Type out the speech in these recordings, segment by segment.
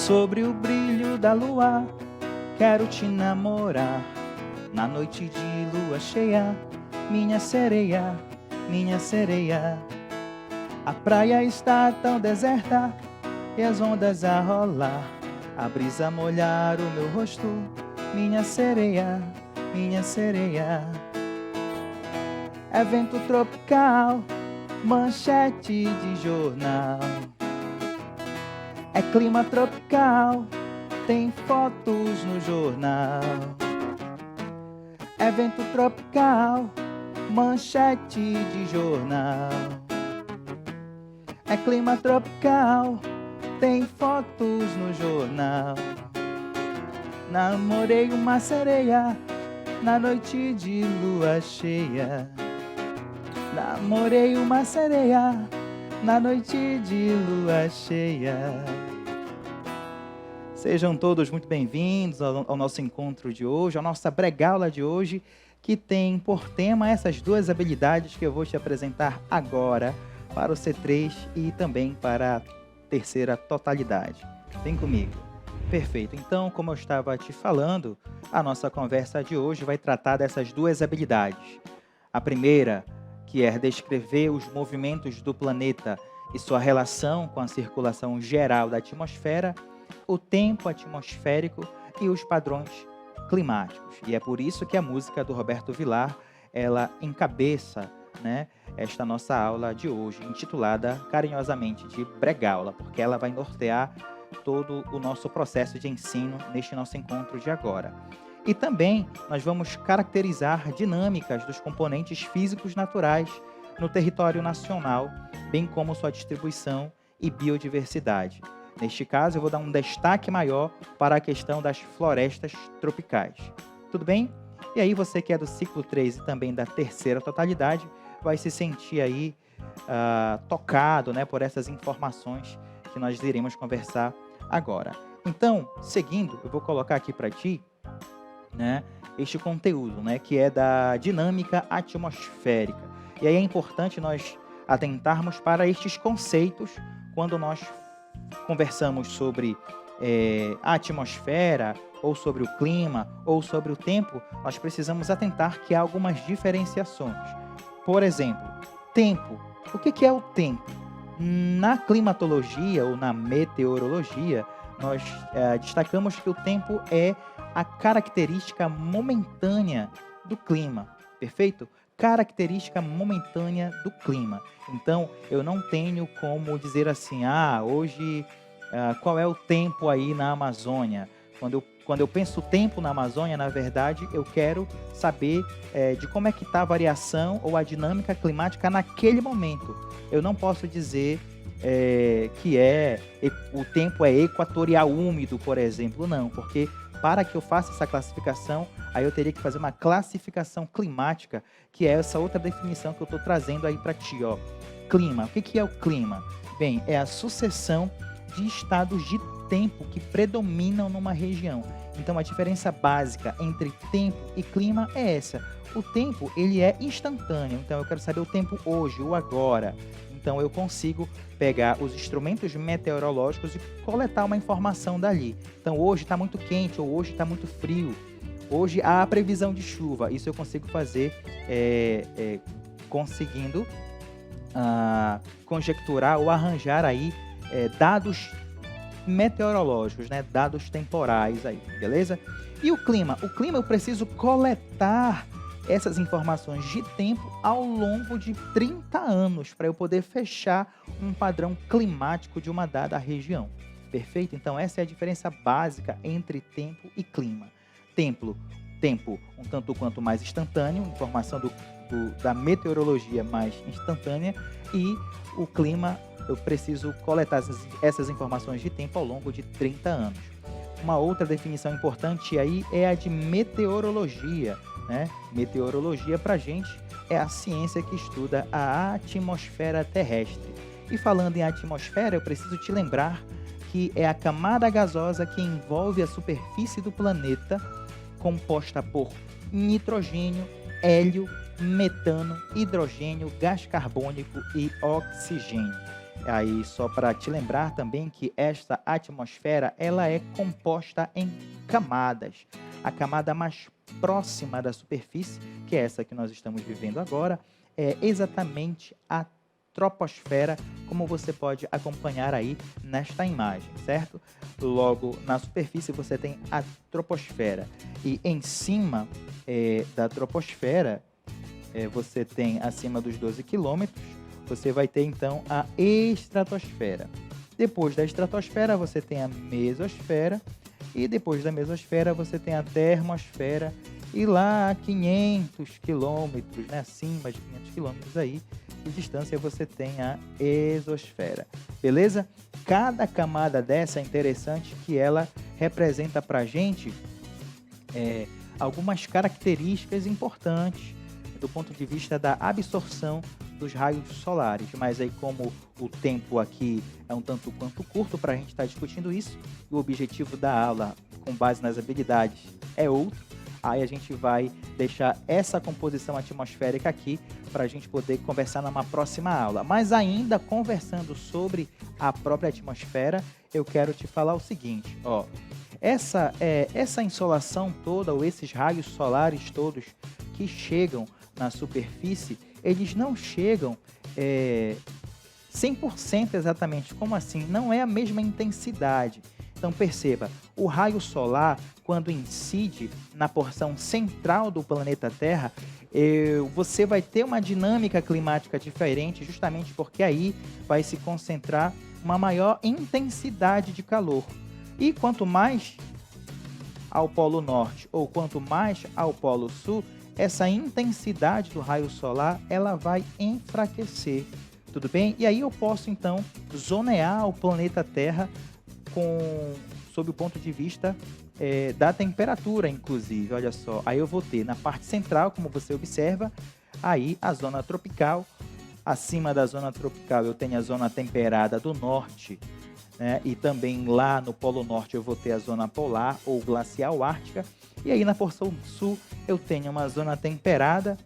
Sobre o brilho da lua, quero te namorar. Na noite de lua cheia, minha sereia, minha sereia. A praia está tão deserta e as ondas a rolar, a brisa molhar o meu rosto, minha sereia, minha sereia. É vento tropical, manchete de jornal. É clima tropical, tem fotos no jornal. É vento tropical, manchete de jornal. É clima tropical, tem fotos no jornal. Namorei uma sereia na noite de lua cheia. Namorei uma sereia na noite de lua cheia. Sejam todos muito bem-vindos ao nosso encontro de hoje, à nossa bregaula de hoje, que tem por tema essas duas habilidades que eu vou te apresentar agora para o C3 e também para a terceira totalidade. Vem comigo. Perfeito. Então, como eu estava te falando, a nossa conversa de hoje vai tratar dessas duas habilidades. A primeira, que é descrever os movimentos do planeta e sua relação com a circulação geral da atmosfera, o tempo atmosférico e os padrões climáticos. E é por isso que a música do Roberto Vilar, ela encabeça, né, esta nossa aula de hoje, intitulada carinhosamente de Bregaula, porque ela vai nortear todo o nosso processo de ensino neste nosso encontro de agora. E também nós vamos caracterizar dinâmicas dos componentes físicos naturais no território nacional, bem como sua distribuição e biodiversidade. Neste caso, eu vou dar um destaque maior para a questão das florestas tropicais. Tudo bem? E aí você que é do ciclo 3 e também da terceira totalidade, vai se sentir aí tocado, né, por essas informações que nós iremos conversar agora. Então, seguindo, eu vou colocar aqui para ti, né, este conteúdo, né, que é da dinâmica atmosférica. E aí é importante nós atentarmos para estes conceitos quando nós conversamos sobre a atmosfera, ou sobre o clima, ou sobre o tempo. Nós precisamos atentar que há algumas diferenciações. Por exemplo, tempo. O que é o tempo? Na climatologia ou na meteorologia, nós destacamos que o tempo é a característica momentânea do clima, perfeito? Característica momentânea do clima. Então, eu não tenho como dizer assim, hoje, qual é o tempo aí na Amazônia? Quando eu penso tempo na Amazônia, na verdade, eu quero saber de como é que está a variação ou a dinâmica climática naquele momento. Eu não posso dizer que o tempo é equatorial úmido, por exemplo, não, porque para que eu faça essa classificação, aí eu teria que fazer uma classificação climática, que é essa outra definição que eu estou trazendo aí para ti, ó. Clima. O que é o clima? Bem, é a sucessão de estados de tempo que predominam numa região. Então, a diferença básica entre tempo e clima é essa. O tempo, ele é instantâneo. Então, eu quero saber o tempo hoje, o agora. Então, eu consigo pegar os instrumentos meteorológicos e coletar uma informação dali. Então, hoje está muito quente ou hoje está muito frio. Hoje há a previsão de chuva. Isso eu consigo fazer conseguindo conjecturar ou arranjar aí dados meteorológicos, né? Dados temporais aí, beleza? E o clima? O clima eu preciso coletar essas informações de tempo ao longo de 30 anos para eu poder fechar um padrão climático de uma dada região. Perfeito? Então essa é a diferença básica entre tempo e clima. Tempo um tanto quanto mais instantâneo, informação da meteorologia mais instantânea, e o clima eu preciso coletar essas informações de tempo ao longo de 30 anos. Uma outra definição importante aí é a de meteorologia, né? Meteorologia para a gente é a ciência que estuda a atmosfera terrestre. E falando em atmosfera, eu preciso te lembrar que é a camada gasosa que envolve a superfície do planeta, composta por nitrogênio, hélio, metano, hidrogênio, gás carbônico e oxigênio. Aí, só para te lembrar também que esta atmosfera, ela é composta em camadas. A camada mais próxima da superfície, que é essa que nós estamos vivendo agora, é exatamente a troposfera, como você pode acompanhar aí nesta imagem, certo? Logo, na superfície você tem a troposfera e em cima da troposfera, você tem acima dos 12 quilômetros, você vai ter então a estratosfera. Depois da estratosfera você tem a mesosfera e depois da mesosfera você tem a termosfera e lá a 500 quilômetros, né, acima de 500 quilômetros aí de distância você tem a exosfera, beleza? Cada camada dessa é interessante que ela representa para a gente algumas características importantes do ponto de vista da absorção dos raios solares, mas aí como o tempo aqui é um tanto quanto curto para a gente estar discutindo isso, e o objetivo da aula, com base nas habilidades, é outro, aí a gente vai deixar essa composição atmosférica aqui para a gente poder conversar numa próxima aula. Mas ainda conversando sobre a própria atmosfera, eu quero te falar o seguinte, ó, essa insolação toda, ou esses raios solares todos que chegam na superfície, eles não chegam 100% exatamente. Como assim? Não é a mesma intensidade. Então perceba, o raio solar, quando incide na porção central do planeta Terra, você vai ter uma dinâmica climática diferente, justamente porque aí vai se concentrar uma maior intensidade de calor. E quanto mais ao Polo Norte ou quanto mais ao Polo Sul, essa intensidade do raio solar ela vai enfraquecer, tudo bem? E aí eu posso então zonear o planeta Terra sob o ponto de vista da temperatura, inclusive, olha só. Aí eu vou ter na parte central, como você observa, aí a zona tropical. Acima da zona tropical eu tenho a zona temperada do norte, né? E também lá no Polo Norte eu vou ter a zona polar ou glacial ártica. E aí na porção sul eu tenho uma zona temperada,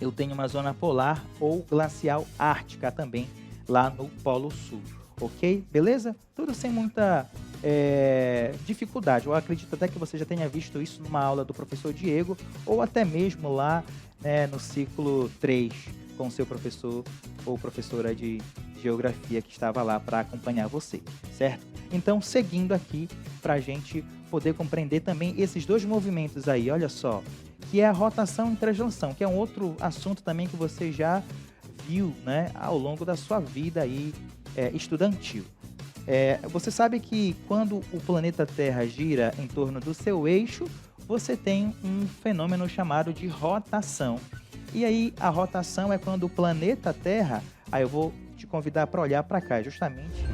eu tenho uma zona polar ou glacial ártica também lá no Polo Sul, ok? Beleza? Tudo sem muita dificuldade. Eu acredito até que você já tenha visto isso numa aula do professor Diego ou até mesmo lá, né, no ciclo 3 com seu professor ou professora de geografia que estava lá para acompanhar você, certo? Então, seguindo aqui para a gente poder compreender também esses dois movimentos aí, olha só, que é a rotação e translação, que é um outro assunto também que você já viu, né, ao longo da sua vida aí estudantil. Você sabe que quando o planeta Terra gira em torno do seu eixo, você tem um fenômeno chamado de rotação. E aí a rotação é quando o planeta Terra, aí eu vou te convidar para olhar para cá, justamente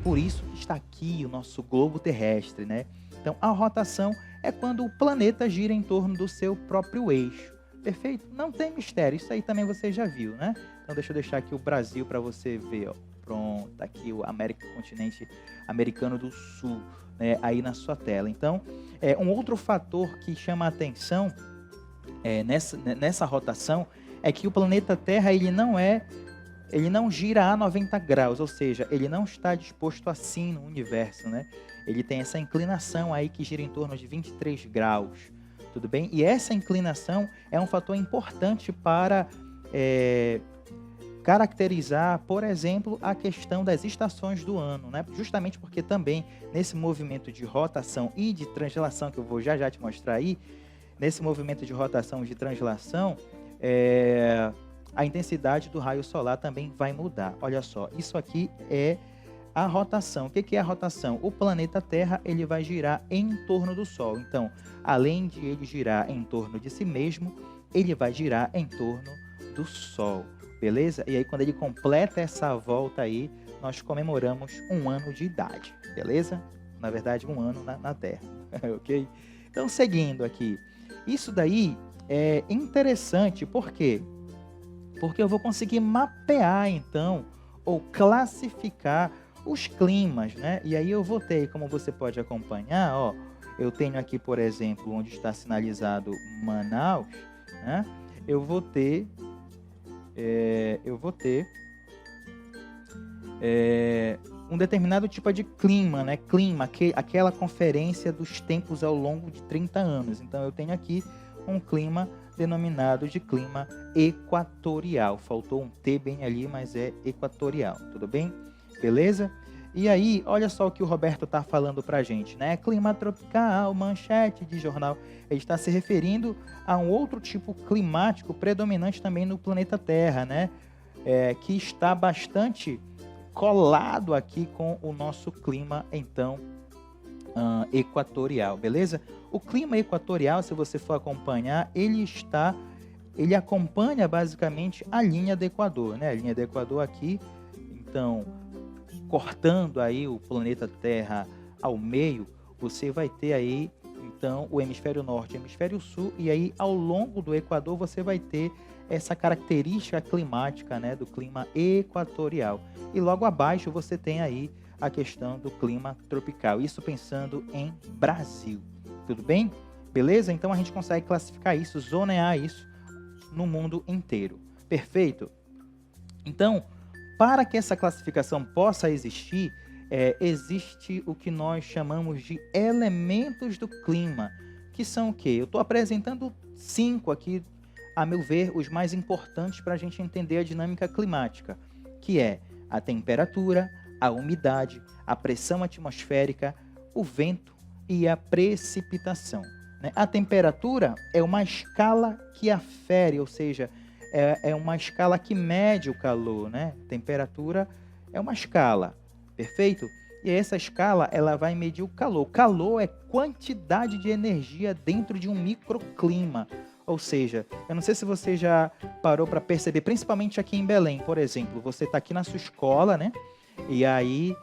por isso que está aqui o nosso globo terrestre, né? Então a rotação é quando o planeta gira em torno do seu próprio eixo, perfeito? Não tem mistério, isso aí também você já viu, né? Então deixa eu deixar aqui o Brasil para você ver, ó. Pronto, aqui o continente americano do sul, né? Aí na sua tela. Então, um outro fator que chama a atenção nessa rotação é que o planeta Terra ele não gira a 90 graus, ou seja, ele não está disposto assim no universo, né? Ele tem essa inclinação aí que gira em torno de 23 graus, tudo bem? E essa inclinação é um fator importante para caracterizar, por exemplo, a questão das estações do ano, né? Justamente porque também nesse movimento de rotação e de translação, que eu vou já te mostrar aí, nesse movimento de rotação e de translação, a intensidade do raio solar também vai mudar. Olha só, isso aqui é a rotação. O que é a rotação? O planeta Terra ele vai girar em torno do Sol. Então, além de ele girar em torno de si mesmo, ele vai girar em torno do Sol. Beleza? E aí, quando ele completa essa volta aí, nós comemoramos 1 ano de idade. Beleza? Na verdade, 1 ano na Terra. Ok? Então, seguindo aqui. Isso daí é interessante, por quê? Porque eu vou conseguir mapear, então, ou classificar os climas, né? E aí eu vou ter, como você pode acompanhar, ó, eu tenho aqui, por exemplo, onde está sinalizado Manaus, né? Eu vou ter um determinado tipo de clima, né? Clima, aquela conferência dos tempos ao longo de 30 anos. Então eu tenho aqui um clima denominado de clima equatorial. Faltou um T bem ali, mas é equatorial, tudo bem? Beleza? E aí, olha só o que o Roberto está falando para a gente, né? Clima tropical, manchete de jornal. Ele está se referindo a um outro tipo climático predominante também no planeta Terra, né? Que está bastante colado aqui com o nosso clima, então, equatorial, beleza? O clima equatorial, se você for acompanhar, ele acompanha basicamente a linha do Equador, né? A linha do Equador aqui, então, cortando aí o planeta Terra ao meio, você vai ter aí, então, o hemisfério norte e o hemisfério sul, e aí ao longo do Equador você vai ter essa característica climática, né, do clima equatorial. E logo abaixo você tem aí a questão do clima tropical, isso pensando em Brasil. Tudo bem? Beleza? Então a gente consegue classificar isso, zonear isso no mundo inteiro. Perfeito? Então, para que essa classificação possa existir, existe o que nós chamamos de elementos do clima, que são o quê? Eu estou apresentando 5 aqui, a meu ver, os mais importantes para a gente entender a dinâmica climática, que é a temperatura, a umidade, a pressão atmosférica, o vento e a precipitação, né? A temperatura é uma escala que afere, ou seja, é uma escala que mede o calor, né? Temperatura é uma escala, perfeito? E essa escala, ela vai medir o calor. O calor é quantidade de energia dentro de um microclima. Ou seja, eu não sei se você já parou para perceber, principalmente aqui em Belém, por exemplo, você está aqui na sua escola, né? E aí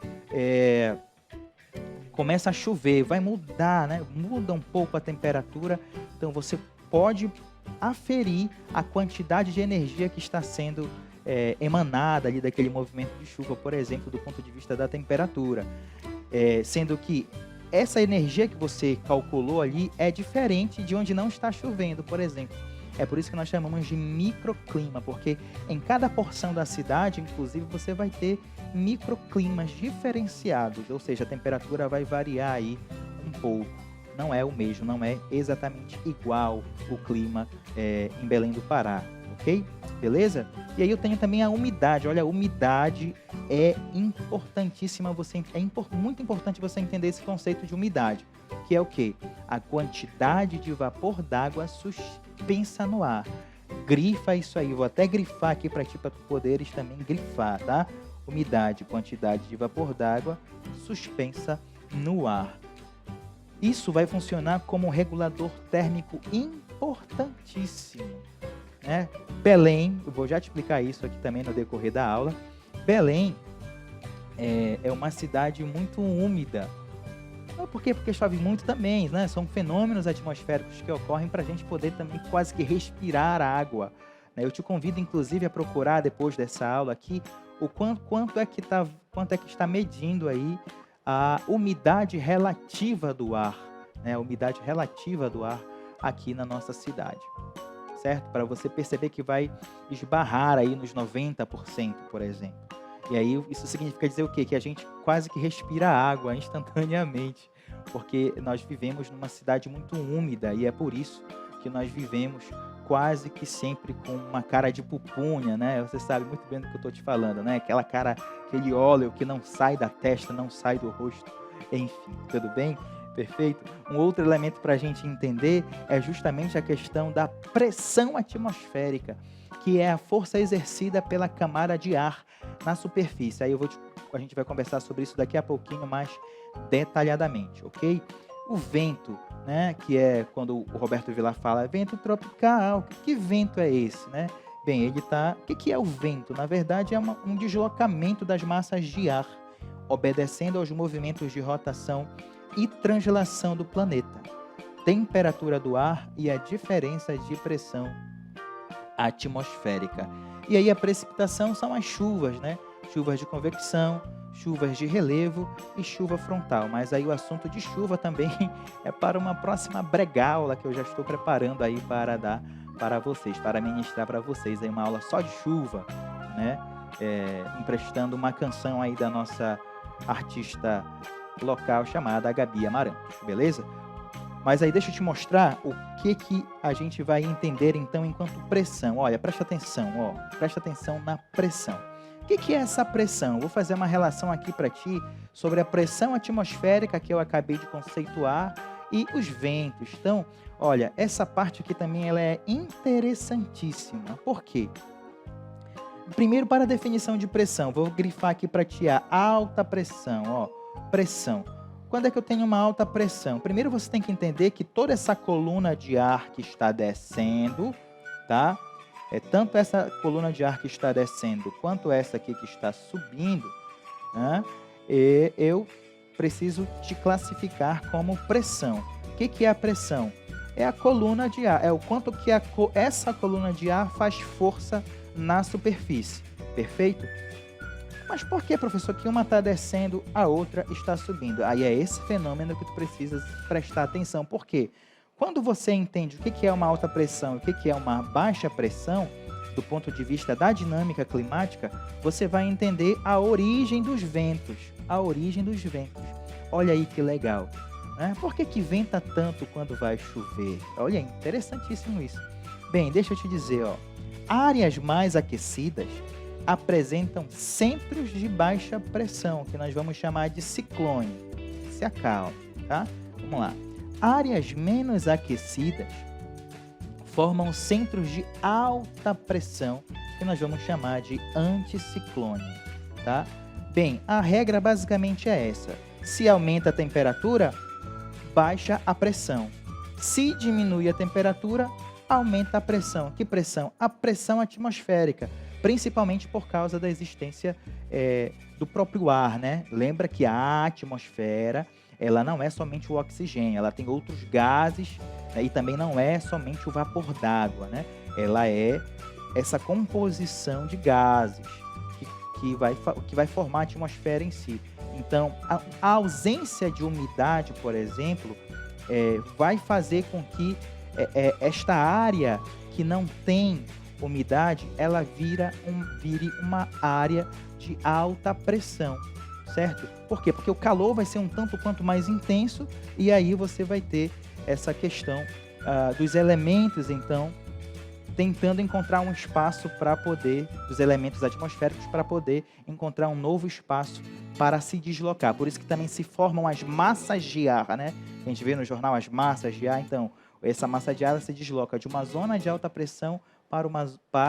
começa a chover, vai mudar, né? Muda um pouco a temperatura, então você pode aferir a quantidade de energia que está sendo emanada ali daquele movimento de chuva, por exemplo, do ponto de vista da temperatura. Sendo que essa energia que você calculou ali é diferente de onde não está chovendo, por exemplo. É por isso que nós chamamos de microclima, porque em cada porção da cidade, inclusive, você vai ter microclimas diferenciados, ou seja, a temperatura vai variar aí um pouco. Não é o mesmo, não é exatamente igual o clima em Belém do Pará, ok? Beleza? E aí eu tenho também a umidade. Olha, a umidade é importantíssima, muito importante você entender esse conceito de umidade, que é o quê? A quantidade de vapor d'água suspensa no ar. Grifa isso aí, vou até grifar aqui para ti, para tu poderes também grifar, tá? Umidade, quantidade de vapor d'água suspensa no ar. Isso vai funcionar como um regulador térmico importantíssimo, né? Belém, eu vou já te explicar isso aqui também no decorrer da aula. Belém é uma cidade muito úmida. Por quê? Porque chove muito também, né? São fenômenos atmosféricos que ocorrem para a gente poder também quase que respirar a água, né? Eu te convido, inclusive, a procurar depois dessa aula aqui o quanto é que está medindo aí a umidade relativa do ar, né? A umidade relativa do ar aqui na nossa cidade, certo? Para você perceber que vai esbarrar aí nos 90%, por exemplo. E aí isso significa dizer o quê? Que a gente quase que respira água instantaneamente, porque nós vivemos numa cidade muito úmida e é por isso que nós vivemos quase que sempre com uma cara de pupunha, né? Você sabe muito bem do que eu estou te falando, né? Aquela cara, aquele óleo que não sai da testa, não sai do rosto, enfim, tudo bem? Perfeito? Um outro elemento para a gente entender é justamente a questão da pressão atmosférica, que é a força exercida pela camada de ar na superfície. Aí a gente vai conversar sobre isso daqui a pouquinho mais detalhadamente, ok? O vento, né, que é quando o Roberto Vilar fala vento tropical, que vento é esse, né? Bem, o que é o vento? Na verdade, é um deslocamento das massas de ar, obedecendo aos movimentos de rotação e translação do planeta, temperatura do ar e a diferença de pressão atmosférica. E aí a precipitação são as chuvas, né? Chuvas de convecção, chuvas de relevo e chuva frontal. Mas aí o assunto de chuva também é para uma próxima bregaula que eu já estou preparando aí para dar para vocês, para ministrar para vocês aí uma aula só de chuva, né? emprestando uma canção aí da nossa artista local chamada Gabi Amarantos, beleza? Mas aí deixa eu te mostrar o que a gente vai entender então enquanto pressão. Olha, presta atenção na pressão. O que é essa pressão? Vou fazer uma relação aqui para ti sobre a pressão atmosférica que eu acabei de conceituar e os ventos. Então, olha, essa parte aqui também ela é interessantíssima. Por quê? Primeiro, para a definição de pressão, vou grifar aqui para ti a alta pressão. Ó, pressão. Quando é que eu tenho uma alta pressão? Primeiro você tem que entender que toda essa coluna de ar que está descendo, tá? Tanto essa coluna de ar que está descendo, quanto essa aqui que está subindo, né? E eu preciso te classificar como pressão. O que é a pressão? É a coluna de ar, é o quanto que essa coluna de ar faz força na superfície, perfeito? Mas por que, professor, que uma está descendo, a outra está subindo? Aí é esse fenômeno que tu precisas prestar atenção. Por quê? Quando você entende o que é uma alta pressão e o que é uma baixa pressão, do ponto de vista da dinâmica climática, você vai entender a origem dos ventos. A origem dos ventos. Olha aí que legal. Né? Por que venta tanto quando vai chover? Olha, interessantíssimo isso. Bem, deixa eu te dizer, ó. Áreas mais aquecidas apresentam centros de baixa pressão, que nós vamos chamar de ciclone. Se acalme, tá? Vamos lá. Áreas menos aquecidas formam centros de alta pressão, que nós vamos chamar de anticiclone, tá? Bem, a regra basicamente é essa. Se aumenta a temperatura, baixa a pressão. Se diminui a temperatura, aumenta a pressão. Que pressão? A pressão atmosférica, principalmente por causa da existência do próprio ar, né? Lembra que a atmosfera, ela não é somente o oxigênio, ela tem outros gases, né? E também não é somente o vapor d'água, né? Ela é essa composição de gases que vai formar a atmosfera em si. Então, a ausência de umidade, por exemplo, vai fazer com que esta área que não tem umidade, ela vire uma área de alta pressão, certo? Por quê? Porque o calor vai ser um tanto quanto mais intenso e aí você vai ter essa questão dos elementos, então, tentando encontrar um espaço para poder, dos elementos atmosféricos, para poder encontrar um novo espaço para se deslocar. Por isso que também se formam as massas de ar, né? A gente vê no jornal as massas de ar, então, essa massa de ar se desloca de uma zona de alta pressão para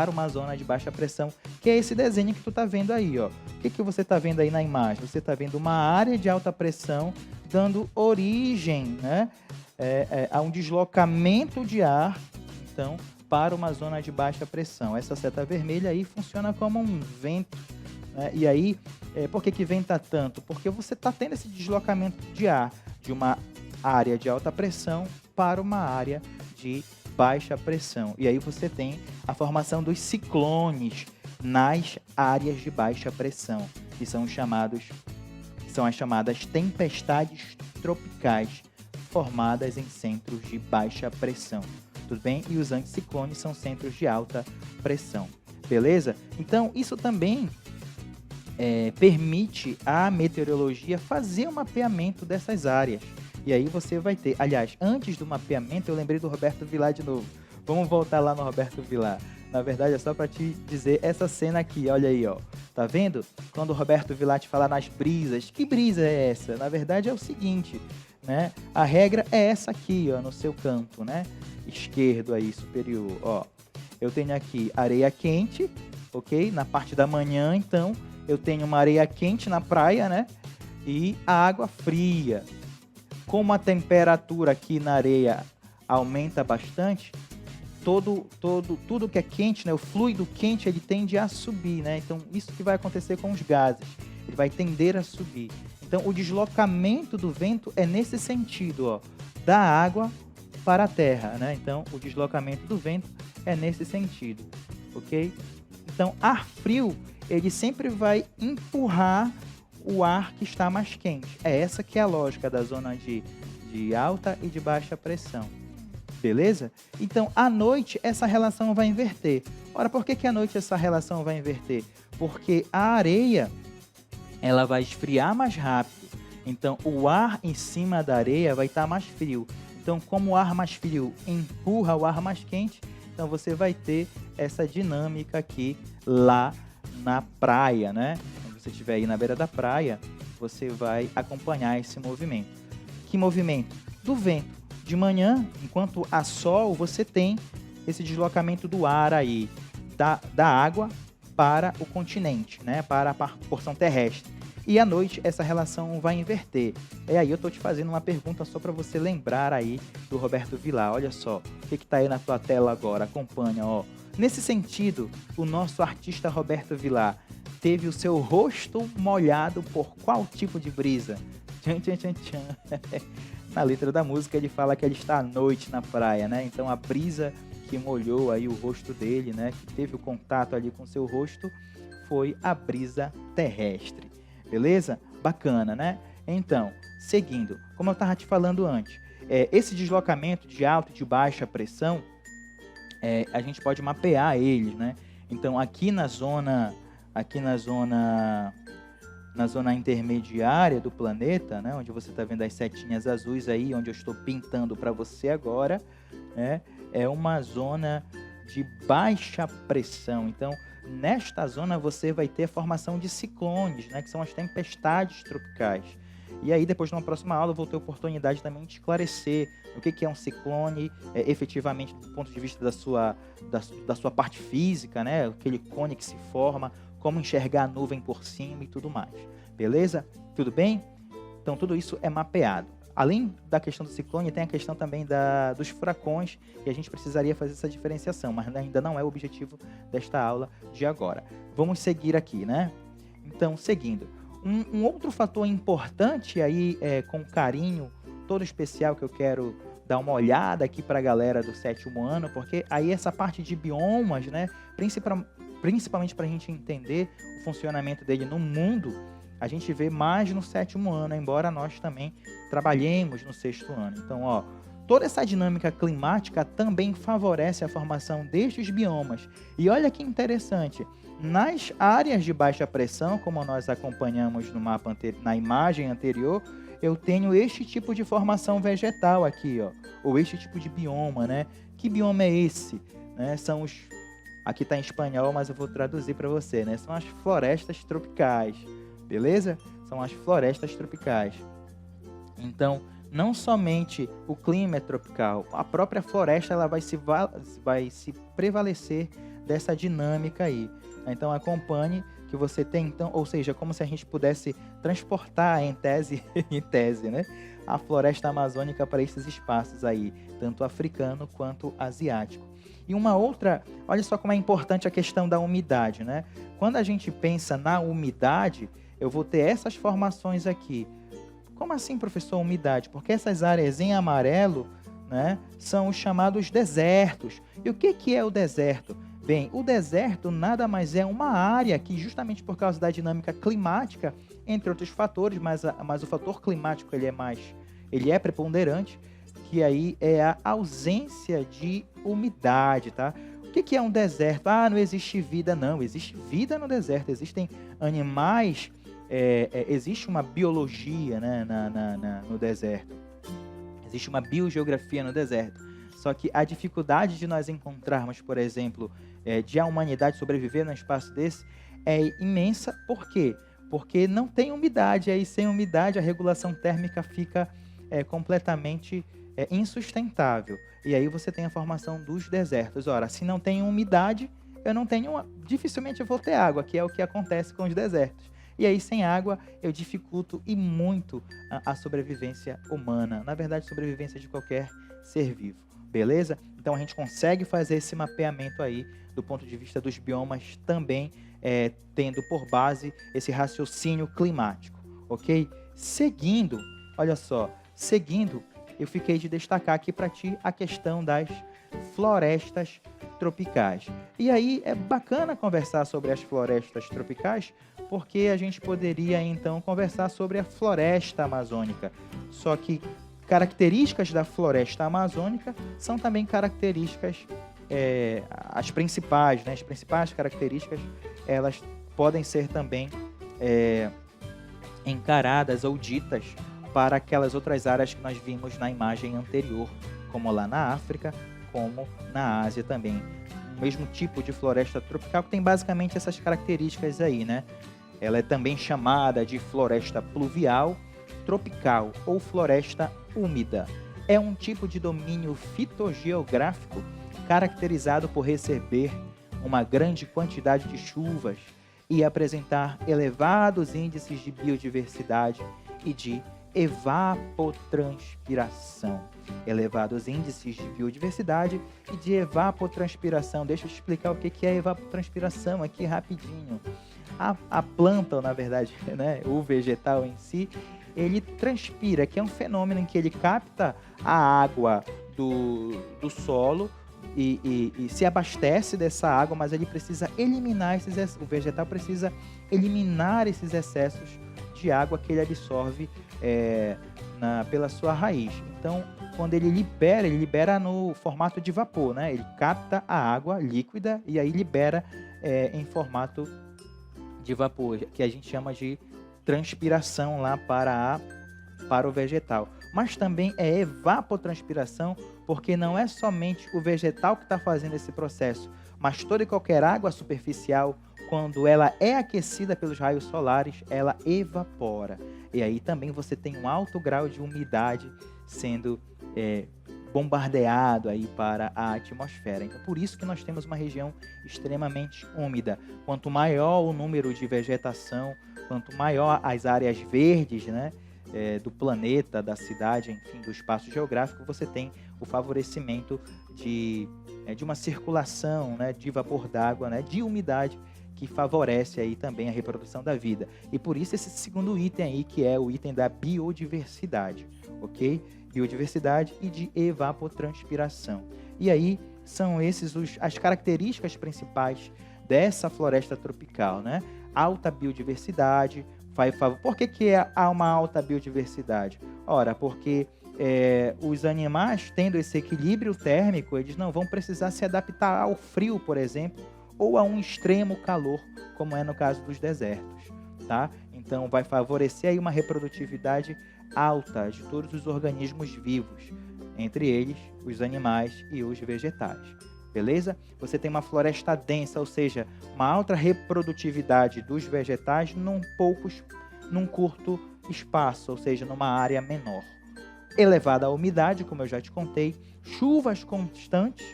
uma zona de baixa pressão, que é esse desenho que tu tá vendo aí, ó. O que você tá vendo aí na imagem? Você tá vendo uma área de alta pressão dando origem, né, a um deslocamento de ar, então, para uma zona de baixa pressão. Essa seta vermelha aí funciona como um vento, né? E aí, por que venta tanto? Porque você tá tendo esse deslocamento de ar de uma área de alta pressão para uma área de baixa pressão. E aí você tem a formação dos ciclones nas áreas de baixa pressão, que são as chamadas tempestades tropicais, formadas em centros de baixa pressão. Tudo bem? E os anticiclones são centros de alta pressão. Beleza? Então, isso também permite à meteorologia fazer um mapeamento dessas áreas. E aí você vai ter... Aliás, antes do mapeamento, eu lembrei do Roberto Vilar de novo. Vamos voltar lá no Roberto Vilar. Na verdade, é só para te dizer essa cena aqui. Olha aí, ó. Tá vendo? Quando o Roberto Vilar te fala nas brisas. Que brisa é essa? Na verdade, é o seguinte, né? A regra é essa aqui, ó, no seu canto, né? Esquerdo aí, superior, ó. Eu tenho aqui areia quente, ok? Na parte da manhã, então, eu tenho uma areia quente na praia, né? E a água fria. Como a temperatura aqui na areia aumenta bastante, tudo que é quente, né, o fluido quente, ele tende a subir, né? Então, isso que vai acontecer com os gases. Ele vai tender a subir. Então, o deslocamento do vento é nesse sentido, ó, da água para a terra, né? Então, o deslocamento do vento é nesse sentido, ok? Então, ar frio, ele sempre vai empurrar o ar que está mais quente. É essa que é a lógica da zona de alta e de baixa pressão. Beleza? Então, à noite, essa relação vai inverter. Ora, por que à noite essa relação vai inverter? Porque a areia, ela vai esfriar mais rápido. Então, o ar em cima da areia vai estar mais frio. Então, como o ar mais frio empurra o ar mais quente, então você vai ter essa dinâmica aqui lá na praia, né? Quando você estiver aí na beira da praia, você vai acompanhar esse movimento. Que movimento? Do vento. De manhã, enquanto há sol, você tem esse deslocamento do ar aí, da água para o continente, né? Para a porção terrestre. E à noite essa relação vai inverter. E aí eu tô te fazendo uma pergunta só para você lembrar aí do Roberto Vilar. Olha só, o que está aí na tua tela agora? Acompanha, ó. Nesse sentido, o nosso artista Roberto Vilar teve o seu rosto molhado por qual tipo de brisa? Tchan, tchan, tchan, tchan. Na letra da música ele fala que ele está à noite na praia, né? Então a brisa que molhou aí o rosto dele, né? Que teve o contato ali com seu rosto, foi a brisa terrestre. Beleza? Bacana, né? Então, seguindo, como eu estava te falando antes, esse deslocamento de alta e de baixa pressão, a gente pode mapear eles, né? Então, aqui na zona intermediária do planeta, né? Onde você está vendo as setinhas azuis aí, onde eu estou pintando para você agora, né? É uma zona de baixa pressão. Então, nesta zona você vai ter a formação de ciclones, né, que são as tempestades tropicais. E aí, depois, numa próxima aula, eu vou ter a oportunidade também de esclarecer o que é um ciclone, efetivamente, do ponto de vista da sua parte física, né, aquele cone que se forma, como enxergar a nuvem por cima e tudo mais. Beleza? Tudo bem? Então, tudo isso é mapeado. Além da questão do ciclone, tem a questão também dos furacões, e a gente precisaria fazer essa diferenciação, mas ainda não é o objetivo desta aula de agora. Vamos seguir aqui, né? Então, seguindo. Um outro fator importante aí, com carinho todo especial, que eu quero dar uma olhada aqui para a galera do 7º ano, porque aí essa parte de biomas, né? Principalmente para a gente entender o funcionamento dele no mundo, a gente vê mais no 7º ano, embora nós também trabalhemos no 6º ano. Então, ó, toda essa dinâmica climática também favorece a formação destes biomas. E olha que interessante, nas áreas de baixa pressão, como nós acompanhamos no mapa na imagem anterior, eu tenho este tipo de formação vegetal aqui, ó, ou este tipo de bioma, né? Que bioma é esse? Né? São os... Aqui está em espanhol, mas eu vou traduzir para você, né? São as florestas tropicais. Beleza? São as florestas tropicais. Então, não somente o clima é tropical, a própria floresta ela vai se prevalecer dessa dinâmica aí. Então, acompanhe que você tem, então, ou seja, como se a gente pudesse transportar em tese, né, a floresta amazônica para esses espaços aí, tanto africano quanto asiático. E uma outra, olha só como é importante a questão da umidade, né? Quando a gente pensa na umidade, eu vou ter essas formações aqui. Como assim, professor, umidade? Porque essas áreas em amarelo, né, são os chamados desertos. E o que é o deserto? Bem, o deserto nada mais é uma área que, justamente por causa da dinâmica climática, entre outros fatores, mas o fator climático ele é preponderante, que aí é a ausência de umidade, tá? O que é um deserto? Ah, não existe vida. Não, existe vida no deserto. Existem animais, existe uma biologia, né, no deserto. Existe uma biogeografia no deserto. Só que a dificuldade de nós encontrarmos, por exemplo, de a humanidade sobreviver num espaço desse é imensa. Por quê? Porque não tem umidade. Aí, sem umidade, a regulação térmica fica completamente insustentável. E aí você tem a formação dos desertos. Ora, se não tem umidade, dificilmente eu vou ter água, que é o que acontece com os desertos. E aí, sem água, eu dificulto e muito a sobrevivência humana. Na verdade, sobrevivência de qualquer ser vivo. Beleza? Então, a gente consegue fazer esse mapeamento aí do ponto de vista dos biomas também, tendo por base esse raciocínio climático. Ok? Seguindo, olha só, eu fiquei de destacar aqui para ti a questão das florestas tropicais. E aí é bacana conversar sobre as florestas tropicais, porque a gente poderia então conversar sobre a floresta amazônica. Só que características da floresta amazônica são também características, as principais, né? As principais características, elas podem ser também encaradas ou ditas para aquelas outras áreas que nós vimos na imagem anterior, como lá na África, como na Ásia também. O mesmo tipo de floresta tropical que tem basicamente essas características aí, né? Ela é também chamada de floresta pluvial, tropical ou floresta úmida. É um tipo de domínio fitogeográfico caracterizado por receber uma grande quantidade de chuvas e apresentar elevados índices de biodiversidade e de evapotranspiração. Elevados índices de biodiversidade e de evapotranspiração. Deixa eu te explicar o que é evapotranspiração aqui rapidinho. A planta, na verdade, né, o vegetal em si, ele transpira, que é um fenômeno em que ele capta a água do solo e se abastece dessa água, mas ele precisa eliminar o vegetal precisa eliminar esses excessos de água que ele absorve pela sua raiz. Então, quando ele libera no formato de vapor, né? Ele capta a água líquida e aí libera em formato de vapor, que a gente chama de transpiração lá para o vegetal. Mas também é evapotranspiração, porque não é somente o vegetal que está fazendo esse processo, mas toda e qualquer água superficial, quando ela é aquecida pelos raios solares, ela evapora. E aí também você tem um alto grau de umidade sendo bombardeado aí para a atmosfera. Então, por isso que nós temos uma região extremamente úmida. Quanto maior o número de vegetação, quanto maior as áreas verdes, né, do planeta, da cidade, enfim, do espaço geográfico, você tem o favorecimento de uma circulação, né, de vapor d'água, né, de umidade, que favorece aí também a reprodução da vida. E por isso esse segundo item aí, que é o item da biodiversidade, ok? Biodiversidade e de evapotranspiração. E aí são esses as características principais dessa floresta tropical, né? Alta biodiversidade. Por que há uma alta biodiversidade? Ora, porque os animais, tendo esse equilíbrio térmico, eles não vão precisar se adaptar ao frio, por exemplo, ou a um extremo calor, como é no caso dos desertos, tá? Então, vai favorecer aí uma reprodutividade alta de todos os organismos vivos, entre eles os animais e os vegetais, beleza? Você tem uma floresta densa, ou seja, uma alta reprodutividade dos vegetais num curto espaço, ou seja, numa área menor. Elevada a umidade, como eu já te contei, chuvas constantes,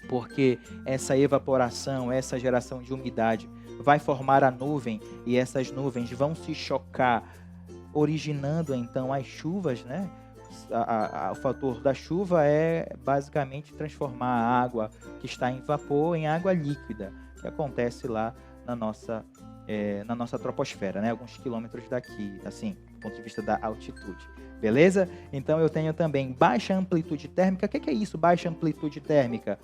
porque essa evaporação, essa geração de umidade vai formar a nuvem e essas nuvens vão se chocar, originando então as chuvas, né? O fator da chuva é basicamente transformar a água que está em vapor em água líquida, que acontece lá na nossa troposfera, né? Alguns quilômetros daqui, assim, do ponto de vista da altitude. Beleza? Então eu tenho também baixa amplitude térmica. O que é isso, baixa amplitude térmica?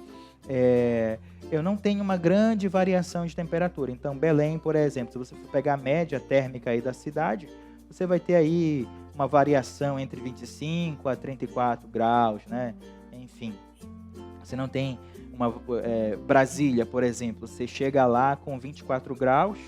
Eu não tenho uma grande variação de temperatura. Então, Belém, por exemplo, se você for pegar a média térmica aí da cidade, você vai ter aí uma variação entre 25 a 34 graus, né? Enfim, você não tem Brasília, por exemplo, você chega lá com 24 graus,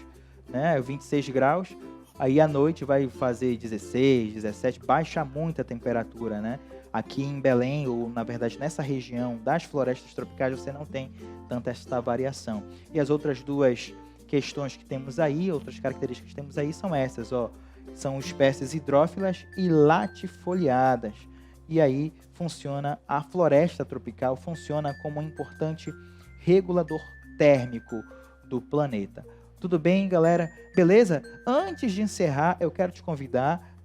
né? 26 graus, aí à noite vai fazer 16, 17, baixa muito a temperatura, né? Aqui em Belém, ou na verdade nessa região das florestas tropicais, você não tem tanta essa variação. E as outras duas questões que temos aí, outras características que temos aí são essas, ó. São espécies hidrófilas e latifoliadas. E aí a floresta tropical funciona como um importante regulador térmico do planeta. Tudo bem, galera? Beleza? Antes de encerrar, eu quero te convidar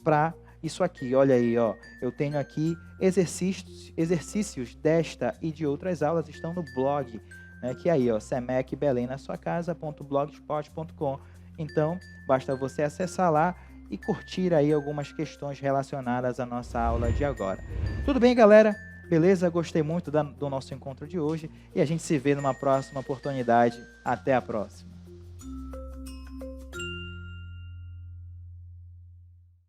para isso aqui. Olha aí, ó. Eu tenho aqui exercícios desta e de outras aulas estão no blog, né? Que é aí, ó, semecbelemnasuacasa.blogspot.com. Então, basta você acessar lá e curtir aí algumas questões relacionadas à nossa aula de agora. Tudo bem, galera? Beleza? Gostei muito do nosso encontro de hoje e a gente se vê numa próxima oportunidade. Até a próxima.